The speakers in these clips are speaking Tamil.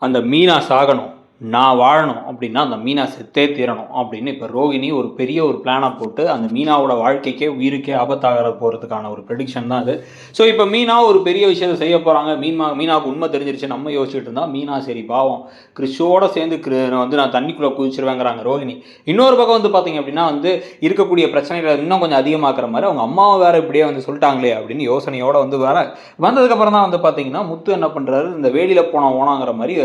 அந்த மீனா சாகணும், நான் வாழணும் அப்படின்னா அந்த மீனா செத்தே தீரணும் அப்படின்னு இப்போ ரோகிணி ஒரு பெரிய ஒரு பிளானை போட்டு அந்த மீனாவோட வாழ்க்கைக்கே உயிருக்கே ஆபத்தாக போகிறதுக்கான ஒரு ப்ரெடிக்ஷன் தான் அது. ஸோ இப்போ மீனா ஒரு பெரிய விஷயத்தை செய்ய போகிறாங்க. மீனாவுக்கு உண்மை தெரிஞ்சிருச்சு. நம்ம யோசிச்சுட்டு இருந்தால் மீனா சரி பாவம் கிறிஷோட சேர்ந்து வந்து நான் தண்ணிக்குள்ளே குதிச்சிருவேங்கிறாங்க ரோகிணி. இன்னொரு பக்கம் வந்து பார்த்தீங்க அப்படின்னா வந்து இருக்கக்கூடிய பிரச்சனைகளை இன்னும் கொஞ்சம் அதிகமாக்குற மாதிரி அவங்க அம்மாவை வேற இப்படியே வந்து சொல்லிட்டாங்களே அப்படின்னு யோசனையோடு வந்து வேற வந்ததுக்கப்புறம் தான் வந்து பார்த்தீங்கன்னா முத்து என்ன பண்ணுறாரு, இந்த வேலியில் போன ஓனாங்கிற மாதிரி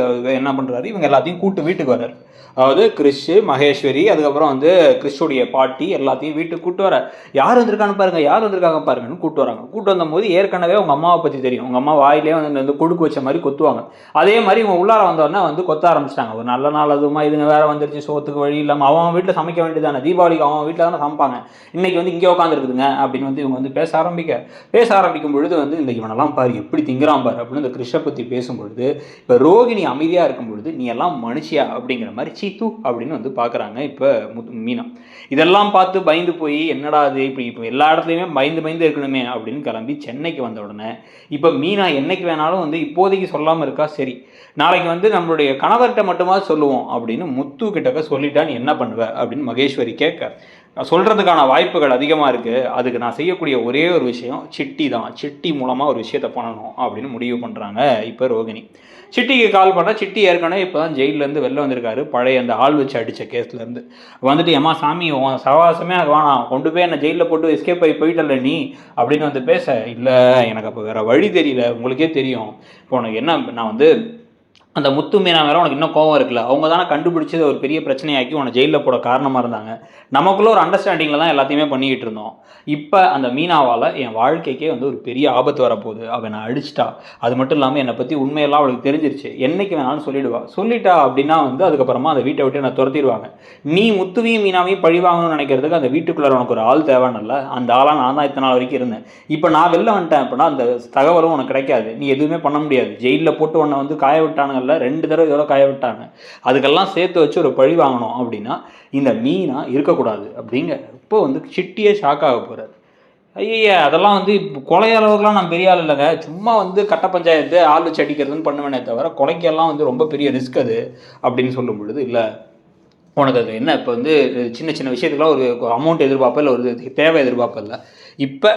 என்ன பண்ணுறாரு, இவங்க எல்லாத்தையும் கூட்டு வீட்டுக்கு வர்றாரு. அதாவது கிறிஷ், மகேஸ்வரி, அதுக்கப்புறம் வந்து கிறிஷுடைய பாட்டி எல்லாத்தையும் வீட்டுக்கு கூட்டு வர. யார் வந்திருக்காங்க பாருங்க, யார் வந்திருக்காங்க பாருங்கன்னு கூட்டு வராங்க. கூட்டு வந்தபோது ஏற்கனவே உங்கள் அம்மாவை பற்றி தெரியும். உங்கள் அம்மா வாயிலே வந்து கொடுக்கு வச்ச மாதிரி கொத்துவாங்க. அதே மாதிரி இவங்க உள்ளார வந்தோடனே வந்து கொத்த ஆரம்பிச்சிட்டாங்க. ஒரு நல்ல நாள் அதுமா இதுங்க வேற வந்துருச்சு, சோத்துக்கு வழி இல்லாமல் அவன் வீட்டில் சமைக்க வேண்டியதானே, தீபாவளிக்கு அவன் வீட்டில் தானே சமைப்பாங்க, இன்னைக்கு வந்து இங்கே உட்காந்துருக்குதுங்க அப்படின்னு வந்து இவங்க வந்து பேச ஆரம்பிக்கும் பொழுது வந்து இந்த இவனெல்லாம் பாரு எப்படி திங்கிறான் பாரு அப்படின்னு இந்த கிறிஷை பற்றி பேசும்பொழுது இப்போ ரோகிணி அமைதியாக இருக்கும் பொழுது நீ எல்லாம் மனுஷியா அப்படிங்கிற மாதிரி சீத்து அப்படின்னு வந்து பார்க்குறாங்க இப்போ மீனா. இதெல்லாம் பார்த்து பயந்து போய் என்னடா அது இப்படி இப்போ எல்லா இடத்துலையுமே பயந்து இருக்கணுமே அப்படின்னு கிளம்பி சென்னைக்கு வந்த உடனே இப்போ மீனா என்னைக்கு வேணாலும் வந்து இப்போதைக்கு சொல்லாமல் இருக்கா. சரி நாளைக்கு வந்து நம்மளுடைய கணவர்கிட்ட மட்டுமா சொல்லுவோம் அப்படின்னு முத்து கிட்டக்க சொல்லிட்டா நீ என்ன பண்ணுவ அப்படின்னு மகேஸ்வரி கேட்க, சொல்கிறதுக்கான வாய்ப்புகள் அதிகமாக இருக்குது. அதுக்கு நான் செய்யக்கூடிய ஒரே ஒரு விஷயம் சிட்டி தான். சிட்டி மூலமாக ஒரு விஷயத்தை பண்ணணும் அப்படின்னு முடிவு பண்ணுறாங்க இப்போ ரோகிணி. சிட்டிக்கு கால் பண்ணால் சிட்டி ஏற்கனவே இப்போ தான் ஜெயிலேருந்து வெளில வந்திருக்காரு. பழைய அந்த ஆள் வச்சு அடித்த கேஸ்லேருந்து வந்துட்டு ஏமா சாமி சவாசமே எனக்கு வேணாம், கொண்டு போய் என்னை ஜெயிலில் போட்டு எஸ்கேப் ஆகி போயிட்டல நீ அப்படின்னு வந்து பேச, இல்லை எனக்கு அப்போ வேறு வழி தெரியல, உங்களுக்கே தெரியும் இப்போ உனக்கு என்ன, நான் வந்து அந்த முத்து மீனா மேலே உனக்கு இன்னும் கோவம் இருக்குல்ல, அவங்க தானே கண்டுபிடிச்சது ஒரு பெரிய பிரச்சனையாக்கி உன்னை ஜெயிலில் போட காரணமாக இருந்தாங்க. நமக்குள்ளே ஒரு அண்டர்ஸ்டாண்டிங்கில் தான் எல்லாத்தையுமே பண்ணிக்கிட்டு இருந்தோம். இப்போ அந்த மீனாவால் என் வாழ்க்கைக்கே வந்து ஒரு பெரிய ஆபத்து வரப்போகுது. அவன் நான் அடிச்சிட்டா, அது மட்டும் இல்லாமல் என்னை பற்றி உண்மையெல்லாம் அவளுக்கு தெரிஞ்சிருச்சு, என்னைக்கு வேணாலும் சொல்லிட்டா அப்படின்னா வந்து அதுக்கப்புறமா அந்த வீட்டை விட்டு என்னை துரத்திடுவாங்க. நீ முத்துவையும் மீனாவையும் பழிவாங்கணும்னு நினைக்கிறதுக்கு அந்த வீட்டுக்குள்ளே உனக்கு ஒரு ஆள் தேவைன்னு அந்த ஆளாக நான் தான் இத்தனை நாள் வரைக்கும் இருந்தேன். இப்போ நான் வெளில வந்துட்டேன் அப்படின்னா அந்த தகவலும் உனக்கு கிடைக்காது, நீ எதுவுமே பண்ண முடியாது. ஜெயிலில் போட்டு உன்னை வந்து காய விட்டானுங்க, 2 தடவை இதோட காய விட்டாங்க, அதுக்கெல்லாம் சேர்த்து வச்சு ஒரு பழி வாங்கணும் அப்படின்னா இந்த மீனா இருக்கக்கூடாது அப்படிங்க. இப்போ வந்து சிட்டியே ஷாக் ஆக போகிறார். ஐயா அதெல்லாம் வந்து கொலையாளர்கள்லாம் நான் பெரிய ஆள் இல்லைங்க, சும்மா வந்து கட்ட பஞ்சாயத்து ஆள் வச்சு அடிக்கிறதுன்னு பண்ணுவேனே தவிர கொலைக்கெல்லாம் வந்து ரொம்ப பெரிய ரிஸ்க் அது அப்படின்னு சொல்லும் பொழுது, இல்லை உனக்கு அது என்ன இப்போ வந்து சின்ன சின்ன விஷயத்துக்குலாம் ஒரு அமௌண்ட் எதிர்பார்ப்ப இல்லை, ஒரு தேவை எதிர்பார்ப்ப இல்லை, இப்போ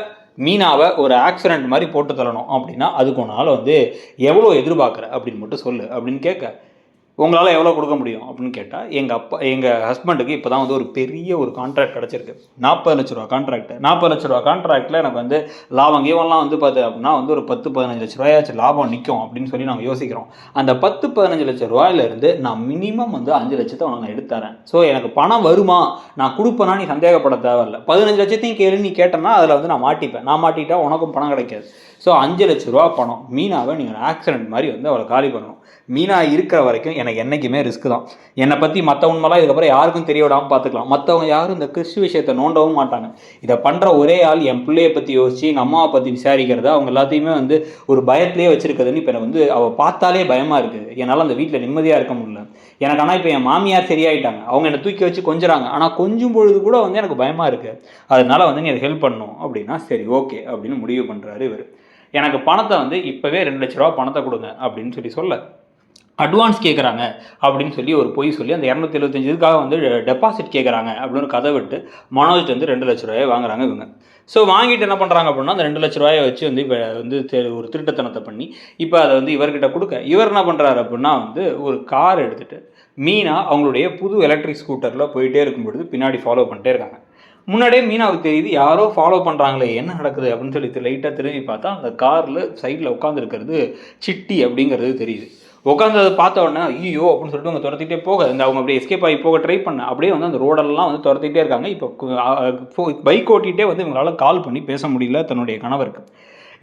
மீனாவை ஒரு ஆக்சிடென்ட் மாதிரி போட்டு தரணும் அப்படின்னா அதுக்கு உன்னால் வந்து எவ்வளோ எதிர்பார்க்குற அப்படின்னு மட்டும் சொல்லு அப்படின்னு கேட்க, உங்களால் எவ்வளோ கொடுக்க முடியும் அப்படின்னு கேட்டால், எங்கள் ஹஸ்பண்டுக்கு இப்போ தான் வந்து ஒரு பெரிய ஒரு கான்ட்ராக்ட் கிடச்சிருக்கு, 40 லட்ச ரூபா கான்ட்ராக்ட். 40 லட்ச ரூபா கான்ட்ராக்டில் எனக்கு வந்து லாபம் ஈவன்லாம் வந்து பார்த்து அப்படின்னா வந்து ஒரு 10-15 லட்ச ரூபாயாச்சும் லாபம் நிற்கும் அப்படின்னு சொல்லி நாங்கள் யோசிக்கிறோம். அந்த 10-15 லட்ச ரூபாயிலேருந்து நான் மினிமம் வந்து 5 லட்சத்தை உனக்கு நான் எடுத்துறேன். ஸோ எனக்கு பணம் வருமா, நான் கொடுப்பேனா நீ சந்தேகப்பட தேவையில்லை. 15 லட்சத்தையும் கேளு, நீ கேட்டேன்னா அதில் வந்து நான் மாட்டிப்பேன், நான் மாட்டிட்டா உனக்கும் பணம் கிடைக்காது. ஸோ 5 லட்ச ரூபா பணம். மீனாவை நீங்கள் ஆக்சிடென்ட் மாதிரி வந்து அவளை காலி பண்ணணும். மீனா இருக்கிற வரைக்கும் எனக்கு என்றைக்குமே ரிஸ்க் தான். என்னை பற்றி மற்ற உண்மைலாம் இதுக்கப்புறம் யாருக்கும் தெரிய விடாமல் பார்த்துக்கலாம். மற்றவங்க யாரும் இந்த கிறிஸ்து விஷயத்தை நோண்டவும் மாட்டாங்க. இதை பண்ணுற ஒரே ஆள் என் பிள்ளையை பற்றி யோசித்து எங்கள் அம்மாவை பற்றி விசாரிக்கிறத அவங்க எல்லாத்தையுமே வந்து ஒரு பயத்திலே வச்சுருக்குதுன்னு இப்போ எனக்கு வந்து அவள் பார்த்தாலே பயமாக இருக்குது. என்னால் அந்த வீட்டில் நிம்மதியாக இருக்க முடியல எனக்கு. ஆனால் இப்போ என் மாமியார் சரியாயிட்டாங்க, அவங்க என்னை தூக்கி வச்சு கொஞ்சுறாங்க, ஆனால் கொஞ்சம் பொழுது கூட வந்து எனக்கு பயமாக இருக்குது. அதனால் வந்து நீ அதை ஹெல்ப் பண்ணணும் அப்படின்னா சரி ஓகே அப்படின்னு முடிவு பண்ணுறாரு இவர். எனக்கு பணத்தை வந்து இப்போவே 2 லட்ச ரூபா பணத்தை கொடுங்க அப்படின்னு சொல்ல அட்வான்ஸ் கேட்குறாங்க அப்படின்னு சொல்லி ஒரு பொய் சொல்லி அந்த 275 வந்து டெபாசிட் கேட்குறாங்க அப்படின்னு கதை விட்டு மனோஜ் வந்து 2 லட்ச ரூபாயை வாங்குறாங்க இவங்க. ஸோ வாங்கிட்டு என்ன பண்ணுறாங்க அப்படின்னா அந்த 2 லட்ச ரூபாயை வச்சு வந்து இப்போ வந்து ஒரு திருட்டுத்தனத்தை பண்ணி இப்போ அதை வந்து இவர்கிட்ட கொடுக்க, இவர் என்ன பண்ணுறாரு அப்படின்னா வந்து ஒரு கார் எடுத்துகிட்டு மீனா அவங்களுடைய புது எலக்ட்ரிக் ஸ்கூட்டரில் போயிட்டே இருக்கும்பொழுது பின்னாடி ஃபாலோ பண்ணிட்டே இருக்காங்க. முன்னாடியே மீனாவுக்கு தெரியுது யாரோ ஃபாலோ பண்ணுறாங்களே என்ன நடக்குது அப்படின்னு சொல்லி லைட்டாக திரும்பி பார்த்தா அந்த காரில் சைடில் உட்காந்துருக்கிறது சிட்டி அப்படிங்கிறது தெரியுது. உட்காந்து பார்த்த உடனே ஐயோ அப்படின்னு சொல்லிட்டு அவங்க துரத்திட்டே போக, இந்த அவங்க அப்படியே எஸ்கேப் ஆகி போக ட்ரை பண்ண அப்படியே வந்து அந்த ரோடெல்லாம் வந்து துரத்திட்டே இருக்காங்க. இப்போ பைக் ஓட்டிகிட்டே வந்து இவங்களால் கால் பண்ணி பேச முடியல தன்னுடைய கணவருக்கு.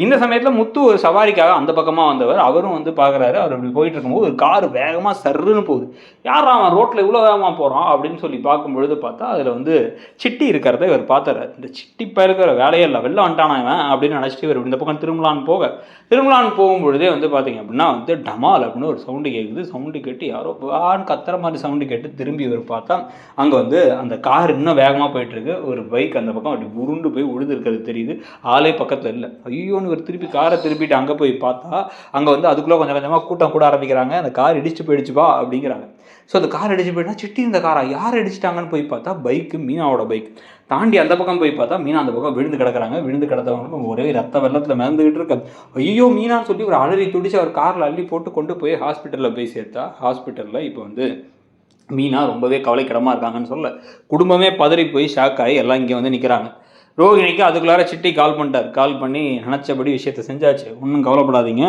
இந்த சமயத்தில் முத்து ஒரு சவாரிக்காக அந்த பக்கமாக வந்தவர் அவரும் வந்து பார்க்குறாரு. அவர் அப்படி போயிட்டு இருக்கும்போது ஒரு கார் வேகமாக சர்ருன்னு போகுது. யாரா அவன் ரோட்டில் இவ்வளோ வேகமாக போகிறான் அப்படின்னு சொல்லி பார்க்கும்பொழுது பார்த்தா அதில் வந்து சிட்டி இருக்கிறத இவர் பார்த்தாரு. இந்த சிட்டி இருக்கிற வேலையே இல்லை, வெளில வந்துட்டானா இவன் அப்படின்னு நினச்சிட்டு இவர் இந்த பக்கம் திரும்பலான்னு போகும்பொழுதே வந்து பார்த்தீங்க அப்படின்னா வந்து டமால் அப்படின்னு ஒரு சவுண்டு கேட்குது. சவுண்டு கேட்டு யாரோ வான்னு கத்துற மாதிரி சவுண்டு கேட்டு திரும்பி இவர் பார்த்தா அங்கே வந்து அந்த கார் இன்னும் வேகமாக போயிட்டுருக்கு. ஒரு பைக் அந்த பக்கம் அப்படி உருண்டு போய் உழுது இருக்கிறது தெரியுது. ஆளே பக்கத்தில் இல்லை. ஐயோன்னு இவர் திருப்பி காரை திருப்பிட்டு அங்கே போய் பார்த்தா அங்கே வந்து அதுக்குள்ளே கொஞ்சம் கொஞ்சமாக கூட்டம் கூட ஆரம்பிக்கிறாங்க. அந்த கார் இடிச்சு போயிடுச்சுப்பா அப்படிங்கிறாங்க. ஸோ அந்த கார் அடிச்சு போயிட்டா சிட்டி இந்த காரா யார் அடிச்சிட்டாங்கன்னு போய் பார்த்தா பைக்கு மீனாவோட பைக். தாண்டி அந்த பக்கம் போய் பார்த்தா மீனா அந்த பக்கம் விழுந்து கிடக்குறாங்க. விழுந்து கிடந்தவங்களுக்கும் ஒரே ரத்த வெள்ளத்தில் மிதந்துக்கிட்டு இருக்கு. ஐயோ மீனான்னு சொல்லி ஒரு அலறி துடிச்சு அவர் காரில் அள்ளி போட்டு கொண்டு போய் ஹாஸ்பிட்டலில் போய் சேர்த்தா ஹாஸ்பிட்டலில் இப்போ வந்து மீனா ரொம்பவே கவலைக்கிடமாக இருக்காங்கன்னு சொல்ல குடும்பமே பதறி போய் ஷாக் ஆகி எல்லாம் இங்கே வந்து நிற்கிறாங்க. ரோகிணிக்கு அதுக்குள்ளார சிட்டி கால் பண்ணிட்டார். கால் பண்ணி நினச்சபடி விஷயத்தை செஞ்சாச்சு, ஒன்றும் கவலைப்படாதீங்க,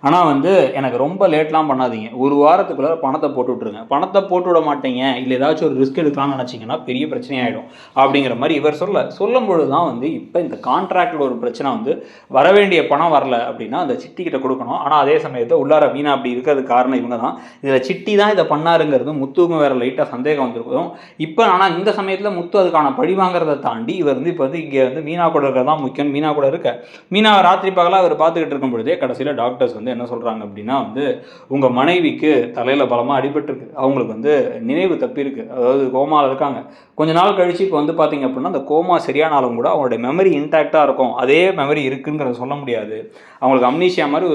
ஆனால் வந்து எனக்கு ரொம்ப லேட்லாம் பண்ணாதீங்க, ஒரு வாரத்துக்குள்ளார பணத்தை போட்டு விட்ருங்க. பணத்தை போட்டு விட மாட்டீங்க இல்லை ஏதாச்சும் ஒரு ரிஸ்க் எடுக்கலாம்னு நினச்சிங்கன்னா பெரிய பிரச்சனையாயிடும் அப்படிங்கிற மாதிரி இவர் சொல்லும்பொழுது தான் வந்து இப்போ இந்த கான்ட்ராக்டில் ஒரு பிரச்சனை வந்து வர வேண்டிய பணம் வரல அப்படின்னா அந்த சிட்டிக்கிட்ட கொடுக்கணும். ஆனால் அதே சமயத்தை உள்ளார மீனா அப்படி இருக்கிறதுக்கு காரணம் இவங்க தான். இதில் சிட்டி தான் இதை பண்ணாருங்கிறது முத்துக்கும் வேறு லைட்டாக சந்தேகம் வந்திருக்கும் இப்போ. ஆனால் இந்த சமயத்தில் முத்து அதுக்கான பழி வாங்குறதை தாண்டி இவர் வந்து இப்போ வந்து இங்கே வந்து மீனா கூட இருக்கிறது தான் முக்கியம். மீனா கூட இருக்க மீனாவை ராத்திரி பகலாக அவர் பார்த்துக்கிட்டு இருக்கும் பொழுதே கடைசியில் டாக்டர்ஸ் வந்து என்ன சொல்கிறாங்க அப்படின்னா வந்து உங்கள் மனைவிக்கு தலையில் பலமாக அடிபட்டுருக்கு, அவங்களுக்கு வந்து நினைவு தப்பி இருக்குது, அதாவது கோமாவில் இருக்காங்க. கொஞ்ச நாள் கழிச்சு இப்போ வந்து பார்த்தீங்க அப்படின்னா அந்த கோமா சரியானாலும் கூட அவங்களுடைய மெமரி இன்டாக்டாக இருக்கும், அதே மெமரி இருக்குங்கிறத சொல்ல முடியாது. அவங்களுக்கு அம்னீஷியா மாதிரி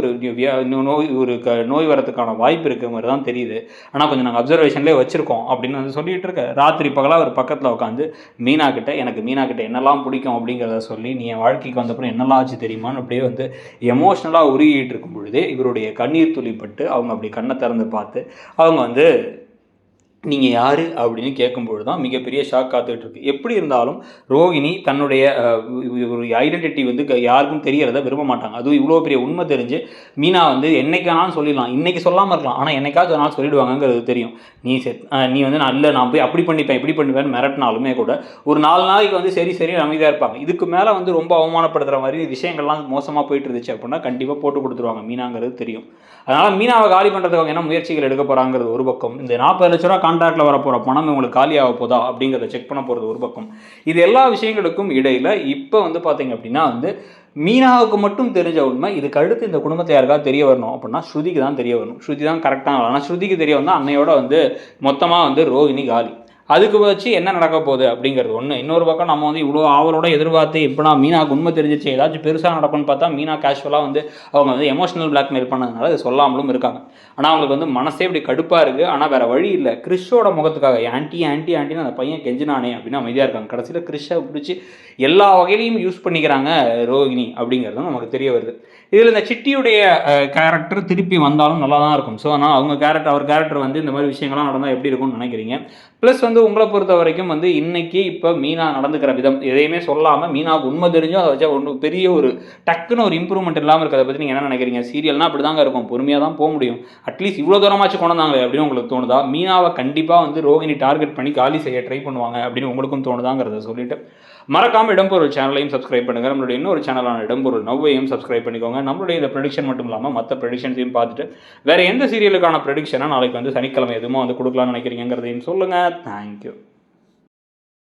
ஒரு நோய் வரதுக்கான வாய்ப்பு இருக்கிற மாதிரி தான் தெரியுது. ஆனால் கொஞ்சம் நாங்கள் அப்சர்வேஷன்லேயே வச்சுருக்கோம் அப்படின்னு வந்து சொல்லிகிட்டு இருக்க. ராத்திரி பகலாக அவர் பக்கத்தில் உட்காந்து மீனா கிட்ட எனக்கு மீனா கிட்ட என்னெல்லாம் பிடிக்கும் அப்படிங்கிறத சொல்லி நீ என் வாழ்க்கைக்கு வந்தப்பறம் என்னெல்லாம் ஆச்சு தெரியுமான்னு அப்படியே வந்து எமோஷ்னலாக உருகிட்டு இருக்கும் பொழுதே இவருடைய கண்ணீர் துளிப்பட்டு அவங்க அப்படி கண்ணை திறந்து பார்த்து அவங்க வந்து நீங்கள் யார் அப்படின்னு கேட்கும்பொழுது தான் மிகப்பெரிய ஷாக் காத்துக்கிட்டு இருக்கு. எப்படி இருந்தாலும் ரோகிணி தன்னுடைய ஒரு ஐடென்டிட்டி வந்து யாருக்கும் தெரியறத விரும்ப மாட்டாங்க. அதுவும் இவ்வளோ பெரிய உண்மை தெரிஞ்சு மீனா வந்து என்னைக்கானாலும் சொல்லிடலாம், இன்றைக்கி சொல்லாமல் இருக்கலாம், ஆனால் என்னைக்காச்சும் ஒரு நாள் சொல்லிடுவாங்கங்கிறது தெரியும். நீ வந்து நான் போய் அப்படி பண்ணிப்பேன் இப்படி பண்ணிப்பேன்னு மிரட்டினாலுமே கூட ஒரு 4 நாளைக்கு வந்து சரி அமைதியாக இருப்பாங்க. இதுக்கு மேலே வந்து ரொம்ப அவமானப்படுத்துகிற மாதிரி விஷயங்கள்லாம் மோசமாக போயிட்டு இருந்துச்சு அப்படின்னா கண்டிப்பாக போட்டு கொடுத்துருவாங்க மீனாங்கிறது தெரியும். அதனால் மீனாவை காலி பண்ணுறதுக்கு அவங்க என்ன முயற்சிகள் எடுக்க போகிறாங்கிறது ஒரு பக்கம், இந்த 40 லட்ச ரூபா கான்ட்ராக்டில் வரப்போகிற பணம் உங்களுக்கு காலியாக போதா அப்படிங்கிறத செக் பண்ண போகிறது ஒரு பக்கம். இது எல்லா விஷயங்களுக்கும் இடையில் இப்போ வந்து பார்த்தீங்க அப்படின்னா வந்து மீனாவுக்கு மட்டும் தெரிஞ்ச உண்மை இதுக்கு அடுத்து இந்த குடும்பத்தை யாருக்காவது தெரிய வரணும் அப்படின்னா ஸ்ருதிக்கு தான் தெரிய வரணும். ஸ்ருதி தான் கரெக்டாக, ஆனால் ஸ்ருதிக்கு தெரிய வந்தால் அன்னையோட வந்து மொத்தமாக வந்து ரோகிணி காலி. அதுக்கு வச்சு என்ன நடக்க போகுது அப்படிங்கிறது ஒன்று. இன்னொரு பக்கம் நம்ம வந்து இவ்வளோ அவளோட எதிர்பார்த்து இப்போனா மீனாவுக்கு உண்மை தெரிஞ்சிச்சு ஏதாச்சும் பெருசாக நடக்கும்னு பார்த்தா மீனா கேஷுவலாக வந்து அவங்க வந்து எமோஷனல் பிளாக்மெயில் பண்ணதுனால அது சொல்லாமலும் இருக்காங்க. ஆனால் அவங்களுக்கு வந்து மனசே இப்படி கடுப்பாக இருக்குது. ஆனால் வேறு வழி இல்லை, கிறிஷோட முகத்துக்காக ஆன்ட்டின்னு அந்த பையன் கெஞ்சினானே அப்படின்னு அமைதியாக இருக்காங்க. கடைசியில் கிறிஷை பிடிச்சி எல்லா வகையிலையும் யூஸ் பண்ணிக்கிறாங்க ரோகிணி அப்படிங்கிறதும் நமக்கு தெரிய வருது. இதில் இந்த சிட்டியுடைய கேரக்டர் திருப்பி வந்தாலும் நல்லா தான் இருக்கும். ஸோ ஆனால் அவர் கேரக்டர் வந்து இந்த மாதிரி விஷயங்கள்லாம் நடந்தால் எப்படி இருக்கும்னு நினைக்கிறீங்க? ப்ளஸ் வந்து உங்களை பொறுத்த வரைக்கும் வந்து இன்றைக்கி இப்போ மீனா நடந்துக்கிற விதம் எதையுமே சொல்லாமல் மீனாவுக்கு உண்மை தெரிஞ்சோ அதை வச்சா ஒன்று பெரிய ஒரு டக்குன்னு ஒரு இம்ப்ரூவ்மெண்ட் இல்லாமல் இருக்கிறத பற்றி நீங்கள் என்ன நினைக்கிறீங்க? சீரியல்னால் அப்படி தாங்க இருக்கும், பொறுமையாக தான் போக முடியும். அட்லீஸ்ட் இவ்வளோ தூரமாச்சு கொண்டு வந்தாங்க அப்படின்னு உங்களுக்கு தோணுதா? மீனாவை கண்டிப்பாக வந்து ரோகிணி டார்கெட் பண்ணி காலி செய்ய ட்ரை பண்ணுவாங்க அப்படின்னு உங்களுக்கும் தோணுதாங்கிறத சொல்லிவிட்டு மறக்காமல் இடம்பொருள் சேனலையும் சப்ஸ்கிரைப் பண்ணுங்கள். நம்மளுடைய இன்னொரு சேனலான இடம்பொருள் நவ்வையும் சப்ஸ்கிரைப் பண்ணிக்கோங்க. நம்மளுடைய இந்த ப்ரெடிக்ஷன் மட்டும் இல்லாமல் மற்ற ப்ரெடிக்ஷன்ஸையும் பார்த்துட்டு வேறு எந்த சீரியலுக்கான ப்ரெடிக்ஷனாக நாளைக்கு வந்து சனிக்கிழமை எதுவும் வந்து கொடுக்கலாம்னு நினைக்கிறீங்கிறதையும் சொல்லுங்கள். தேங்க்யூ.